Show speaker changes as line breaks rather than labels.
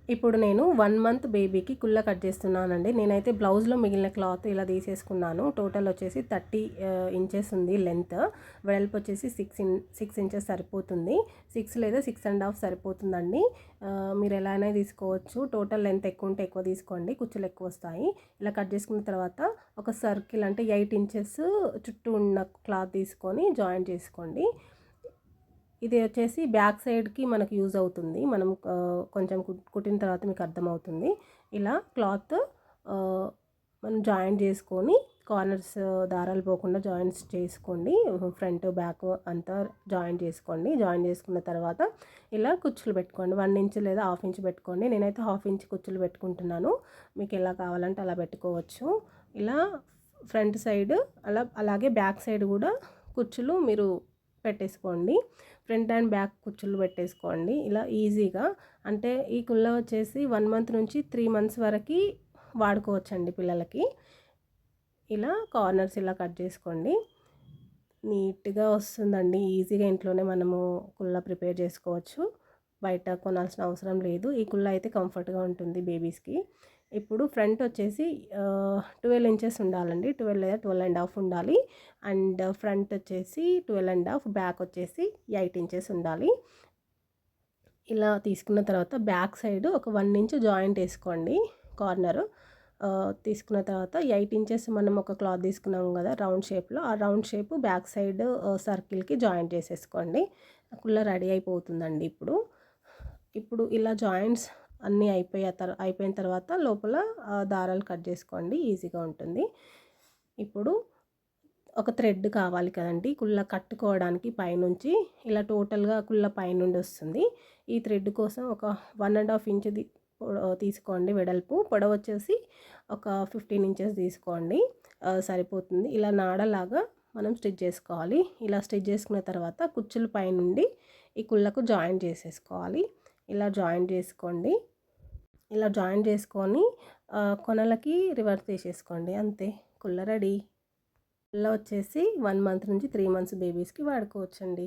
ఇప్పుడు నేను 1 మంత్ బేబీకి కుల్ల కట్ చేస్తున్నానండి. నేనైతే బ్లౌజ్‌లో మిగిలిన క్లాత్ ఇలా తీసేసుకున్నాను. టోటల్ వచ్చేసి 30 ఇంచెస్ ఉంది లెంత్. వెడల్పు వచ్చేసి 6 ఇంచెస్ సరిపోతుంది. 6 లేదా 6½ సరిపోతుందండి. మీరు ఎలా అయినా తీసుకోవచ్చు. టోటల్ లెంత్ ఎక్కువ ఉంటే ఎక్కువ తీసుకోండి. కుచ్చులు ఎక్కువ వస్తాయి. ఇలా కట్ చేసుకున్న తర్వాత ఒక సర్కిల్ అంటే 8 ఇంచెస్ చుట్టూ ఉన్న క్లాత్ తీసుకొని జాయింట్ చేసుకోండి. ఇది వచ్చేసి బ్యాక్ సైడ్కి మనకు యూజ్ అవుతుంది. మనం కొంచెం కుట్టిన తర్వాత మీకు అర్థమవుతుంది. ఇలా క్లాత్ మనం జాయింట్ చేసుకొని కార్నర్స్ దారాలు పోకుండా జాయింట్స్ చేసుకోండి. ఫ్రంట్ బ్యాక్ అంతా జాయింట్ చేసుకోండి. జాయింట్ చేసుకున్న తర్వాత ఇలా కుచ్చులు పెట్టుకోండి. 1 ఇంచ్ లేదా 1/2 ఇంచ్ పెట్టుకోండి. నేనైతే 1/2 ఇంచ్ కుచ్చులు పెట్టుకుంటున్నాను. మీకు ఎలా కావాలంటే అలా పెట్టుకోవచ్చు. ఇలా ఫ్రంట్ సైడ్ అలాగే బ్యాక్ సైడ్ కూడా కుచ్చులు మీరు పెట్టేసుకోండి. ఫ్రంట్ అండ్ బ్యాక్ కుచ్చులు పెట్టేసుకోండి. ఇలా ఈజీగా అంటే ఈ కుల్ల వచ్చేసి 1 మంత్ నుంచి 3 మంత్స్ వరకు వాడుకోవచ్చండి పిల్లలకి. ఇలా కార్నర్స్ ఇలా కట్ చేసుకోండి. నీట్గా వస్తుందండి. ఈజీగా ఇంట్లోనే మనము కుల్ల ప్రిపేర్ చేసుకోవచ్చు. బయట కొనాల్సిన అవసరం లేదు. ఈ కుల్ల అయితే కంఫర్ట్గా ఉంటుంది బేబీస్కి. ఇప్పుడు ఫ్రంట్ వచ్చేసి 12 ఇంచెస్ ఉండాలండి. 12 లేదా 12½ ఉండాలి. అండ్ ఫ్రంట్ వచ్చేసి 12½ బ్యాక్ వచ్చేసి 8 ఇంచెస్ ఉండాలి. ఇలా తీసుకున్న తర్వాత బ్యాక్ సైడ్ ఒక 1 ఇంచ్ జాయింట్ వేసుకోండి. కార్నర్ తీసుకున్న తర్వాత 8 ఇంచెస్ మనం ఒక క్లాత్ తీసుకున్నాం కదా రౌండ్ షేప్లో, ఆ రౌండ్ షేప్ బ్యాక్ సైడ్ సర్కిల్కి జాయింట్ చేసేసుకోండి. కుల్ల రెడీ అయిపోతుందండి. ఇప్పుడు ఇలా జాయింట్స్ అన్నీ అయిపోయిన తర్వాత లోపల దారాలు కట్ చేసుకోండి. ఈజీగా ఉంటుంది. ఇప్పుడు ఒక థ్రెడ్ కావాలి కదండి కుల్ల కట్టుకోవడానికి. పైనుంచి ఇలా టోటల్గా కుల్ల పైనుండి వస్తుంది. ఈ థ్రెడ్ కోసం ఒక 1½ ఇంచ్ తీసుకోండి వెడల్పు. పొడవు వచ్చేసి ఒక 15 ఇంచెస్ తీసుకోండి, సరిపోతుంది. ఇలా నాడలాగా మనం స్టిచ్ చేసుకోవాలి. ఇలా స్టిచ్ చేసుకున్న తర్వాత కుచ్చుల పైనుండి ఈ కుల్లకు జాయింట్ చేసేసుకోవాలి. ఇలా జాయింట్ చేసుకోండి. ఇలా జాయింట్ చేసుకొని కొనలకి రివర్స్ చేసేసుకోండి. అంతే, కుల్ల రెడీ. కుల్ల వచ్చేసి 1 మంత్ నుంచి 3 మంత్స్ బేబీస్కి వాడుకోవచ్చండి.